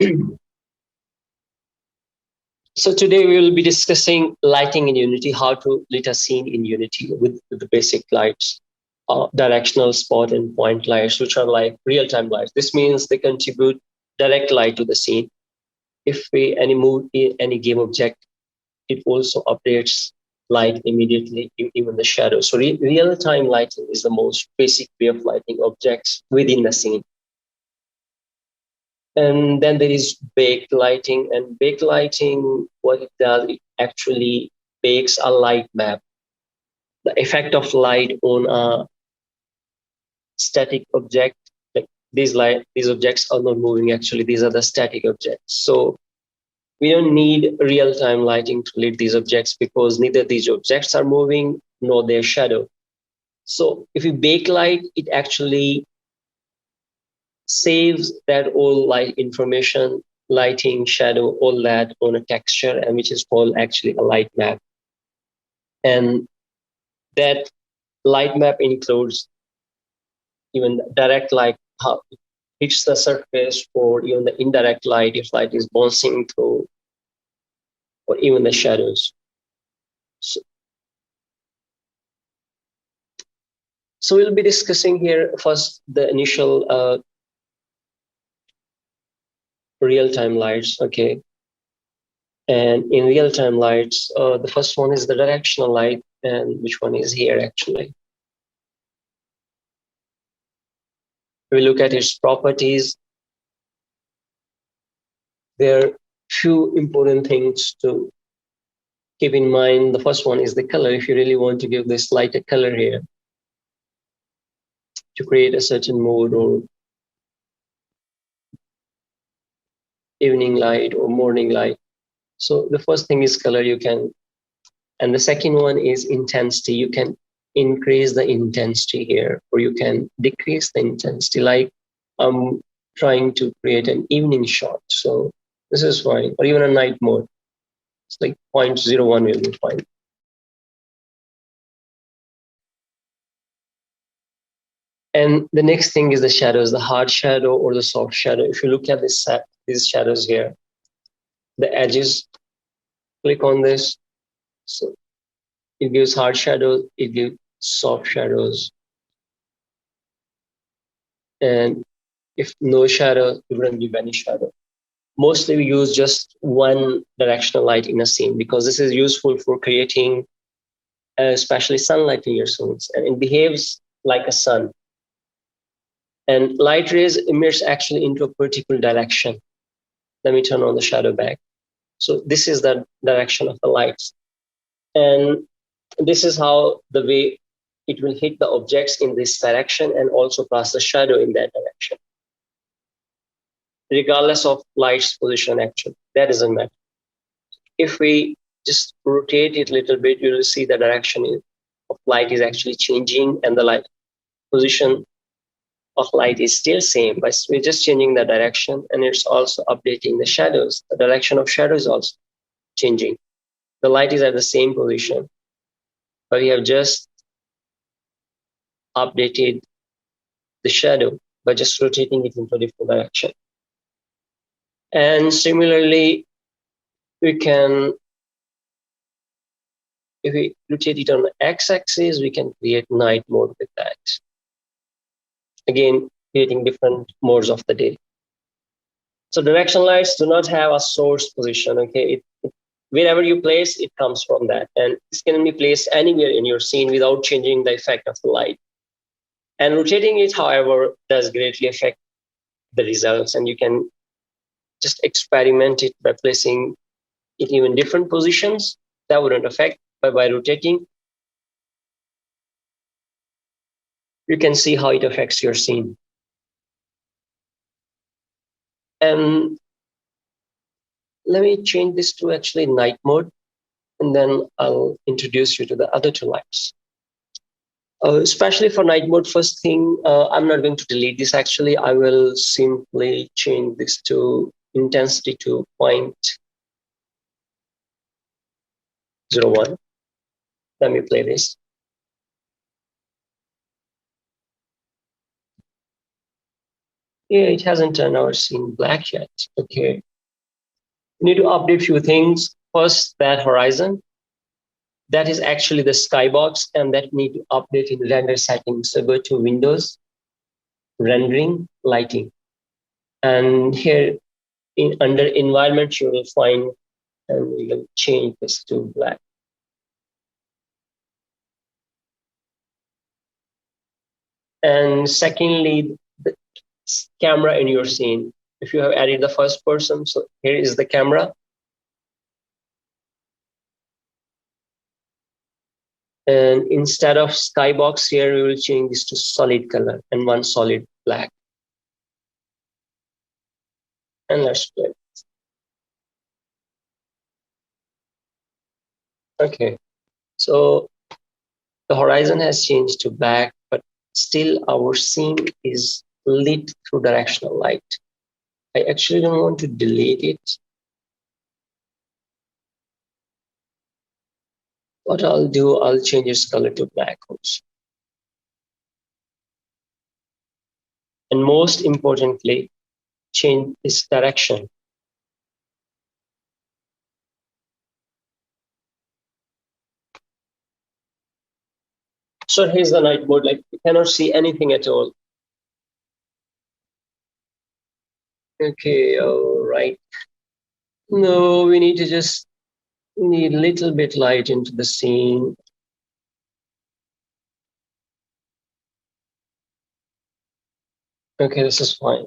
So today we will be discussing lighting in Unity, how to lit a scene in Unity with the basic lights, directional spot and point lights, which are like real-time lights. This means they contribute direct light to the scene. If we any move any game object, it also updates light immediately, even the shadow. So real-time lighting is the most basic way of lighting objects within the scene. And then there is baked lighting. And baked lighting, what it does, it actually bakes a light map. The effect of light on a static object, like these objects are not moving actually, these are the static objects. So we don't need real-time lighting to lit these objects because neither these objects are moving nor their shadow. So if you bake light, it actually saves that all light information, lighting, shadow, all that on a texture, and which is called actually a light map. And that light map includes even direct light, how it hits the surface, or even the indirect light, if light is bouncing through, or even the shadows. So we'll be discussing here first the initial real-time lights, okay? And in real-time lights, the first one is the directional light, and which one is here actually. We look at its properties. There are few important things to keep in mind. The first one is the color. If you really want to give this light a color here to create a certain mode, or evening light or morning light. So the first thing is color. You can, and the second one is intensity. You can increase the intensity here, or you can decrease the intensity. Like I'm trying to create an evening shot, so this is fine, or even a night mode. It's like 0.01 will be fine. And the next thing is the shadows, the hard shadow or the soft shadow. If you look at these shadows here, the edges, click on this. So it gives hard shadows, it gives soft shadows. And if no shadow, it wouldn't give any shadow. Mostly we use just one directional light in a scene because this is useful for creating especially sunlight in your scenes, and it behaves like a sun. And light rays emits actually into a particular direction. Let me turn on the shadow back. So this is the direction of the lights. And this is how the way it will hit the objects in this direction and also pass the shadow in that direction. Regardless of light's position, actually, that doesn't matter. If we just rotate it a little bit, you will see the direction of light is actually changing, and the light position of light is still same, but we're just changing the direction, and it's also updating the shadows. The direction of shadow is also changing. The light is at the same position, but we have just updated the shadow by just rotating it into a different direction. And similarly, we can, if we rotate it on the x-axis, we can create night mode with that. Again, creating different modes of the day. So direction lights do not have a source position, okay? Wherever you place, it comes from that. And this can be placed anywhere in your scene without changing the effect of the light. And rotating it, however, does greatly affect the results. And you can just experiment it by placing it in different positions. That wouldn't affect, but by rotating, you can see how it affects your scene. And let me change this to actually night mode, and then I'll introduce you to the other two lights. Especially for night mode, first thing, I'm not going to delete this actually. I will simply change this to intensity to 0.01. Let me play this. Yeah, it hasn't turned our scene black yet. Okay. We need to update few things. First, that horizon. That is actually the skybox, and that need to update in render settings. So go to Windows, rendering, lighting. And here under environment, you will find, and we will change this to black. And secondly, the camera in your scene. If you have added the first person, so here is the camera. And instead of skybox here, we will change this to solid color and one solid black. And let's play. Okay, so the horizon has changed to black, but still our scene is lit through directional light. I actually don't want to delete it. What I'll do, I'll change its color to black also. And most importantly, change its direction. So here's the night mode, like you cannot see anything at all. Okay, all right. No, we need to just need a little bit light into the scene. Okay, this is fine.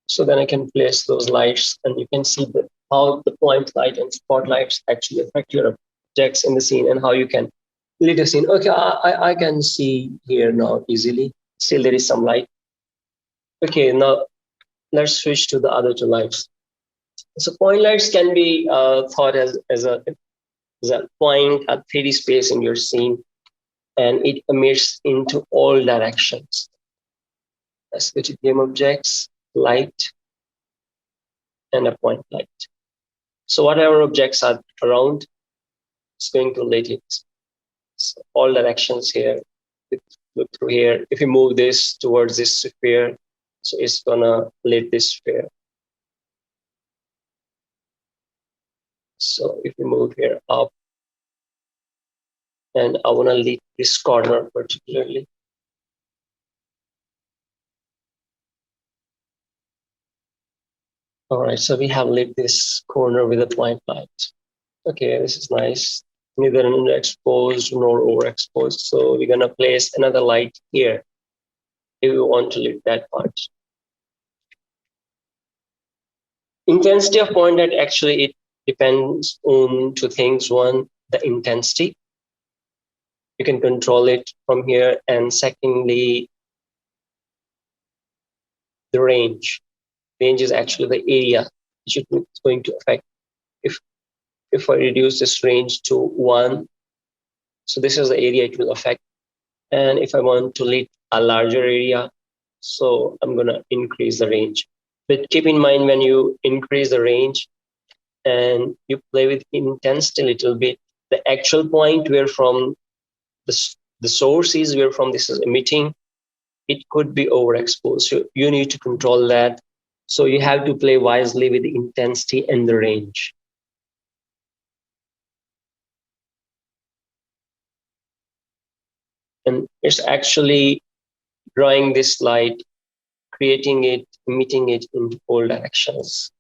So then I can place those lights and you can see how the point light and spotlights actually affect your objects in the scene and how you can lit a scene. Okay, I can see here now easily. Still there is some light. Okay, now let's switch to the other two lights. So point lights can be thought as a point, a 3D space in your scene, and it emits into all directions. Let's go to game objects, light, and a point light. So whatever objects are around, it's going to lit it. So all directions here. Look through here. If you move this towards this sphere, so it's gonna lit this sphere. So if you move here up, and I wanna lit this corner particularly. All right, so we have lit this corner with a point light. Okay, this is nice. Neither underexposed nor overexposed. So we're gonna place another light here if we want to lit that part. Intensity of point light, actually it depends on two things. One, the intensity. You can control it from here. And secondly, the range. Range is actually the area which it's going to affect. If I reduce this range to 1, so this is the area it will affect. And if I want to lit a larger area, so I'm going to increase the range. But keep in mind, when you increase the range and you play with intensity a little bit, the actual point where from the source is, where from this is emitting, it could be overexposed. So you need to control that. So you have to play wisely with the intensity and the range. And it's actually drawing this light, creating it, emitting it in all directions.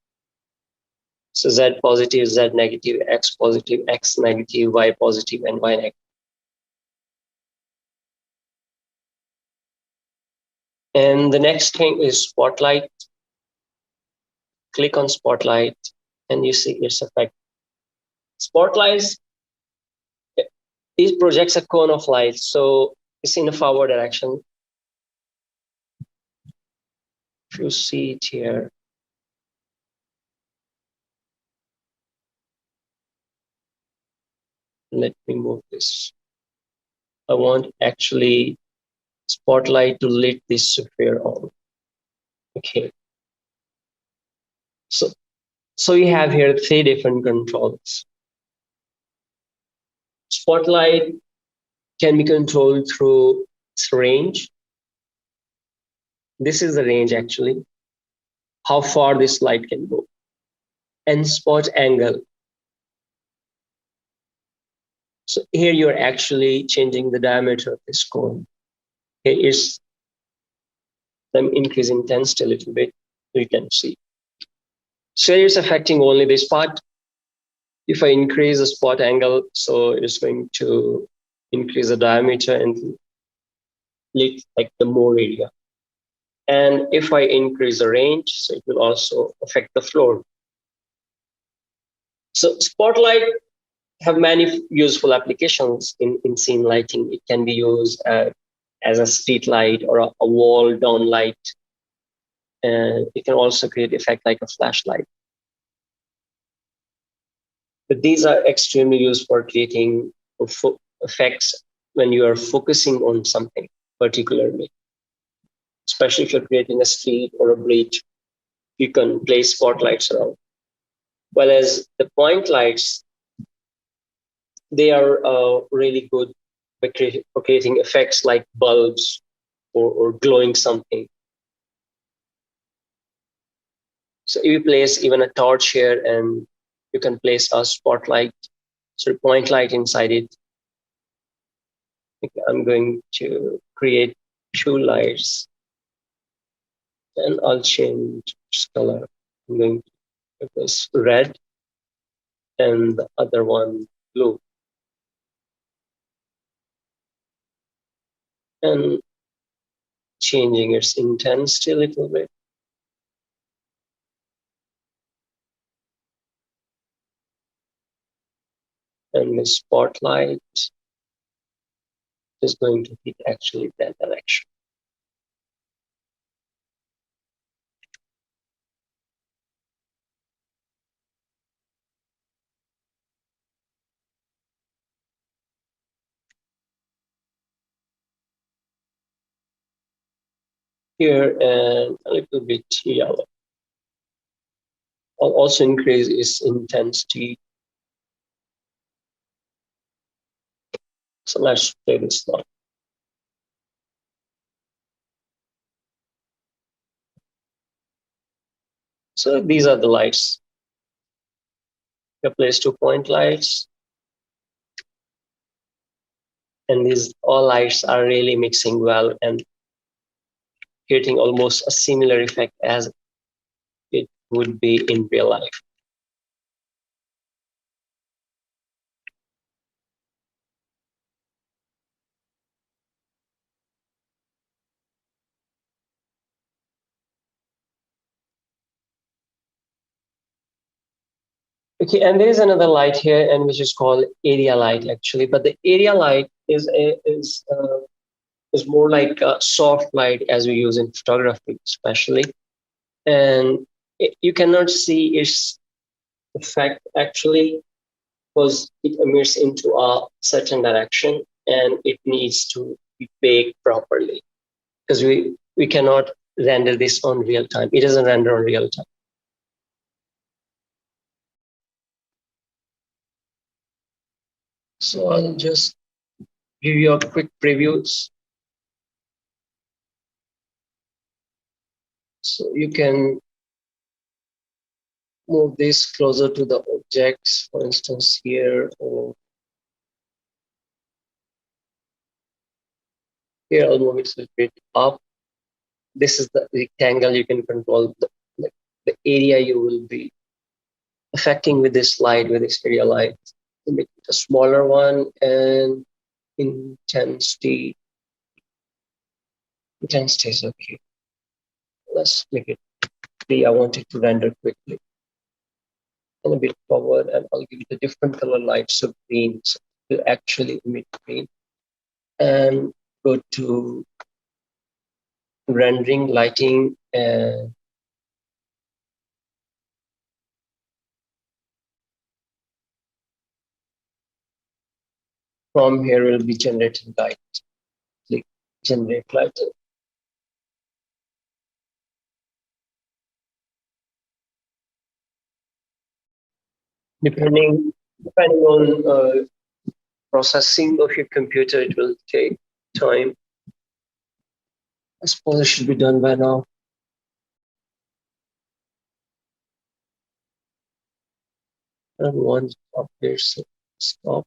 So Z positive, Z negative, X positive, X negative, Y positive, and Y negative. And the next thing is spotlight. Click on spotlight and you see its effect. Spotlights, it projects a cone of light. So it's in a forward direction. If you see it here, let me move this. I want actually spotlight to lit this sphere on. Okay. So you have here 3 different controls. Spotlight can be controlled through its range. This is the range actually, how far this light can go. And spot angle. So here you're actually changing the diameter of this cone. Here is them increase intensity a little bit, you can see. So it's affecting only this part. If I increase the spot angle, so it's going to increase the diameter and lit like the more area. And if I increase the range, so it will also affect the floor. So spotlight have many useful applications in scene lighting. It can be used as a street light or a wall down light. And it can also create effect like a flashlight. But these are extremely used for creating effects when you are focusing on something particularly, especially if you're creating a street or a bridge, you can place spotlights around. Whereas the point lights, they are really good for creating effects like bulbs or glowing something. So if you place even a torch here and you can place a spotlight, so point light inside it. I'm going to create two lights and I'll change color. I'm going to put this red and the other one blue. And changing its intensity a little bit. And the spotlight is going to hit actually that direction. Here and a little bit yellow. I'll also increase its intensity. So let's play this now. So these are the lights. You place 2-point lights. And these all lights are really mixing well and creating almost a similar effect as it would be in real life. Okay, and there is another light here, and which is called area light actually. But the area light is more like a soft light as we use in photography, especially, and you cannot see its effect actually because it emits into a certain direction, and it needs to be baked properly because we cannot render this on real time. It doesn't render on real time. So I'll just give you a quick previews. So you can move this closer to the objects, for instance, here or here. I'll move it a bit up. This is the rectangle. You can control the area you will be affecting with this light, with this area light. Make it a smaller one and intensity. Intensity is okay. Let's make it 3. I want it to render quickly. And a bit forward, and I'll give it a different color light, so green. So it will actually emit green. And go to rendering, lighting, and from here we'll be generating light. Click generate lighting. Depending on processing of your computer, it will take time. I suppose it should be done by now. I don't want to stop there, so stop.